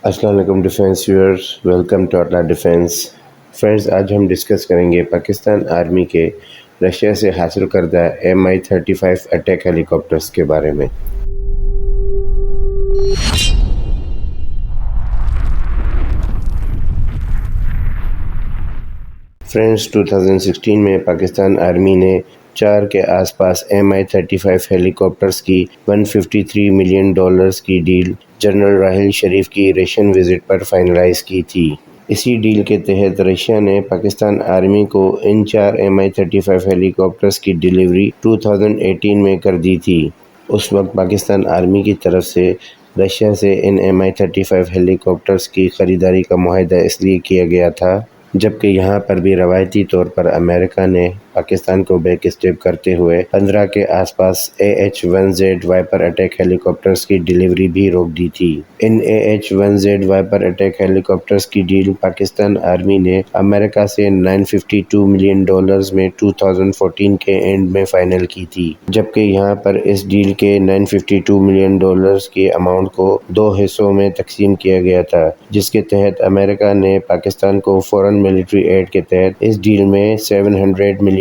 السلام علیکم defence viewers, welcome to Atla defence. Friends, آج ہم ڈسکس کریں گے پاکستان آرمی کے رشیا سے حاصل کردہ Mi-35 اٹیک ہیلی کاپٹرز کے بارے میں۔ فرینڈز، 2016 میں پاکستان آرمی نے 4 کے آس پاس Mi-35 ہیلی کاپٹرز کی $153 ملین کی ڈیل جنرل راحیل شریف کی ریشین وزٹ پر فائنلائز کی تھی۔ اسی ڈیل کے تحت رشیا نے پاکستان آرمی کو ان 4 Mi-35 ہیلی کاپٹرز کی ڈیلیوری 2018 میں کر دی تھی۔ اس وقت پاکستان آرمی کی طرف سے رشیا سے ان Mi-35 ہیلی کاپٹرز کی خریداری کا معاہدہ اس لیے کیا گیا تھا جبکہ یہاں پر بھی روایتی طور پر امریکہ نے پاکستان کو بیک اسٹیپ کرتے ہوئے 15 کے آس پاس AH-1Z وائپر اٹیک ہیلی کاپٹرز کی ڈیلیوری بھی روک دی تھی۔ ان AH-1Z وائپر اٹیک ہیلی کاپٹرز کی ڈیل پاکستان آرمی نے امریکہ سے $952 ملین میں 2014 کے اینڈ میں فائنل کی تھی، جبکہ یہاں پر اس ڈیل کے $952 ملین کی اماؤنٹ کو 2 حصوں میں تقسیم کیا گیا تھا، جس کے تحت امریکہ نے پاکستان کو فورن ملٹری ایڈ کے تحت اس ڈیل میں $700 ملین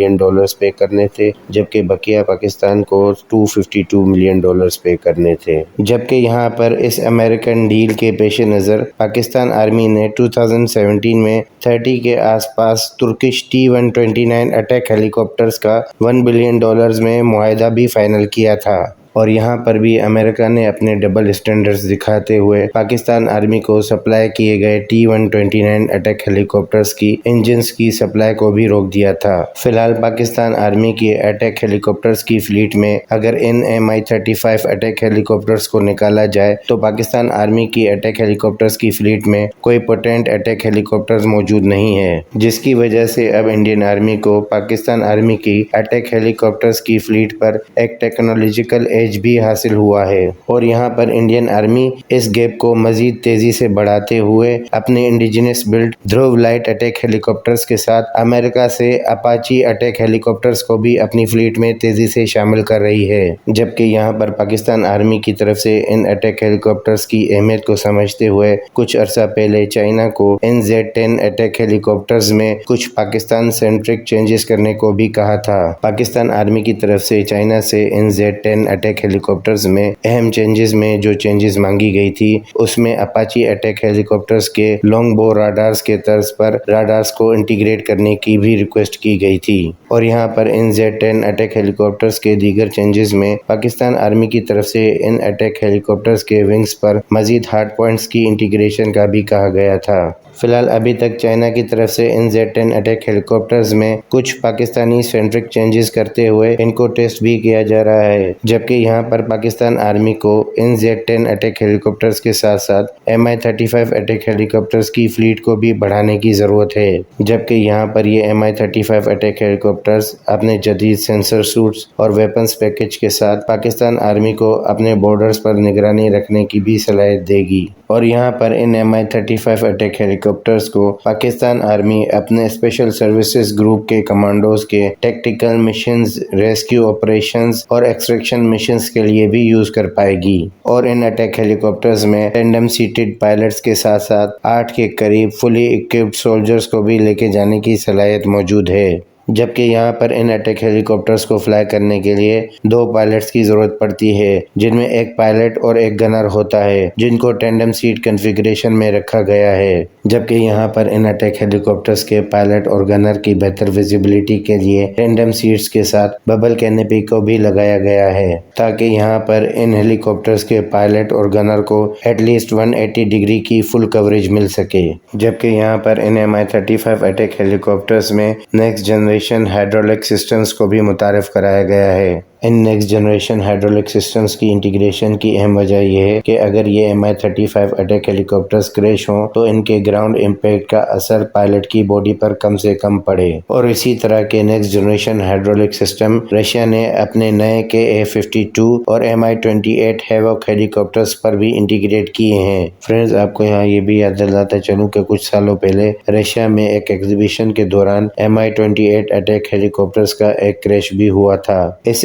پے کرنے تھے، جبکہ بقیہ پاکستان کو $252 ملین پے کرنے تھے۔ جبکہ یہاں پر اس امریکن ڈیل کے پیش نظر پاکستان آرمی نے 2017 میں 30 کے آس پاس ترکش T-129 اٹیک ہیلی کاپٹرز کا $1 بلین میں معاہدہ بھی فائنل کیا تھا۔ اور یہاں پر بھی امریکہ نے اپنے ڈبل اسٹینڈرڈز دکھاتے ہوئے پاکستان آرمی کو سپلائی کیے گئے T-129 اٹیک ہیلی کاپٹرز کی انجنز کی سپلائی کو بھی روک دیا تھا۔ فی الحال پاکستان آرمی کی اٹیک ہیلی کاپٹرز کی فلیٹ میں اگر ان Mi-35 اٹیک ہیلی کاپٹرز کو نکالا جائے تو پاکستان آرمی کی اٹیک ہیلی کاپٹرز کی فلیٹ میں کوئی پوٹینٹ اٹیک ہیلی کاپٹرز موجود نہیں ہے، جس کی وجہ سے اب انڈین آرمی کو پاکستان آرمی کی اٹیک ہیلی کاپٹرز کی فلیٹ پر ایک ٹیکنالوجیکل ایج بھی حاصل ہوا ہے، اور یہاں پر انڈین آرمی اس گیپ کو مزید تیزی سے بڑھاتے ہوئے اپنے انڈیجنس بلڈ دھرو لائٹ اٹیک ہیلی کاپٹرز کے ساتھ امریکہ سے اپاچی اٹیک ہیلی کاپٹرز کو بھی اپنی فلیٹ میں تیزی سے شامل کر رہی ہے۔ جبکہ یہاں پر پاکستان آرمی کی طرف سے ان اٹیک ہیلی کاپٹرز کی اہمیت کو سمجھتے ہوئے کچھ عرصہ پہلے چائنا کو ان Z-10 اٹیک ہیلی کاپٹرز میں کچھ پاکستان سینٹرک چینجز کرنے کو بھی کہا تھا۔ پاکستان آرمی کی طرف سے چائنا سے ان Z-10 اٹیک ہیلی کاپٹرز میں اہم چینجز میں جو چینجز مانگی گئی تھی، اس میں اپاچی اٹیک ہیلی کاپٹرز کے لانگ بو راڈارز کے طرز پر راڈارز کو انٹیگریٹ کرنے کی بھی ریکویسٹ کی گئی تھی۔ اور یہاں پر ان Z-10 اٹیک ہیلی کاپٹرز کے دیگر چینجز میں پاکستان آرمی کی طرف سے ان اٹیک ہیلی کاپٹرز کے ونگز پر مزید ہارڈ پوائنٹس کی انٹیگریشن کا بھی کہا گیا تھا۔ فی الحال ابھی تک چائنا کی طرف سے ان Z-10 اٹیک ہیلی کاپٹرز میں کچھ پاکستانی سینٹرک چینجز کرتے ہوئے ان کو ٹیسٹ بھی کیا جا رہا ہے، جبکہ یہاں پر پاکستان آرمی کو ان Z-10 اٹیک ہیلی کاپٹرز کے ساتھ ساتھ Mi-35 اٹیک ہیلی کاپٹرز کی فلیٹ کو بھی بڑھانے کی ضرورت ہے، جبکہ یہاں پر یہ Mi-35 اٹیک ہیلی کاپٹرز اپنے جدید سینسر سوٹس اور ویپنز پیکج کے ساتھ پاکستان آرمی کو اپنے بارڈرز پر نگرانی رکھنے کی بھی صلاحیت دے گی۔ اور یہاں پر ان Mi-35 اٹیک ہیلی کاپٹرز کو پاکستان آرمی اپنے اسپیشل سروسز گروپ کے کمانڈوز کے ٹیکٹیکل مشنز، ریسکیو آپریشنز اور ایکسٹریکشن مشنز کے لیے بھی یوز کر پائے گی۔ اور ان اٹیک ہیلی کاپٹرز میں ٹینڈم سیٹڈ پائلٹس کے ساتھ ساتھ 8 کے قریب فلی ایکوپڈ سولجرز کو بھی لے کے جانے کی صلاحیت موجود ہے، جبکہ یہاں پر ان اٹیک ہیلی کاپٹرز کو فلائی کرنے کے لیے 2 پائلٹس کی ضرورت پڑتی ہے، جن میں ایک پائلٹ اور ایک گنر ہوتا ہے، جن کو ٹینڈم سیٹ کنفیگریشن میں رکھا گیا ہے۔ جبکہ یہاں پر ان اٹیک ہیلی کاپٹرز کے پائلٹ اور گنر کی بہتر ویزیبلٹی کے لیے ٹینڈم سیٹس کے ساتھ ببل کینپی کو بھی لگایا گیا ہے، تاکہ یہاں پر ان ہیلی کاپٹرز کے پائلٹ اور گنر کو ایٹ لیسٹ 180 ڈگری کی فل کوریج مل سکے۔ جبکہ یہاں پر ان Mi-35 اٹیک ہیلی کاپٹرز میں نیکسٹ جنریشن ہائیڈرولک سسٹمز کو بھی متعارف کرایا گیا ہے۔ In next generation hydraulic systems کی انٹیگریشن کی اہم وجہ یہ ہے کہ اگر یہ Mi-35 اٹیک ہیلی کاپٹرز کریش ہوں تو ان کے گراؤنڈ امپیکٹ کا اثر پائلٹ کی باڈی پر کم سے کم پڑے۔ اور اسی طرح کے next generation hydraulic system Russia نے اپنے نئے Ka-52 اور Mi-28 ہیوک ہیلی کاپٹرز پر بھی انٹیگریٹ کیے ہیں۔ فرینڈز، آپ کو یہاں یہ بھی یاد دلاتا چلوں کہ کچھ سالوں پہلے رشیا میں ایک ایگزیبیشن کے دوران Mi-28 اٹیک ہیلی کاپٹرز کا ایک کریش بھی ہوا تھا۔ اس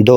2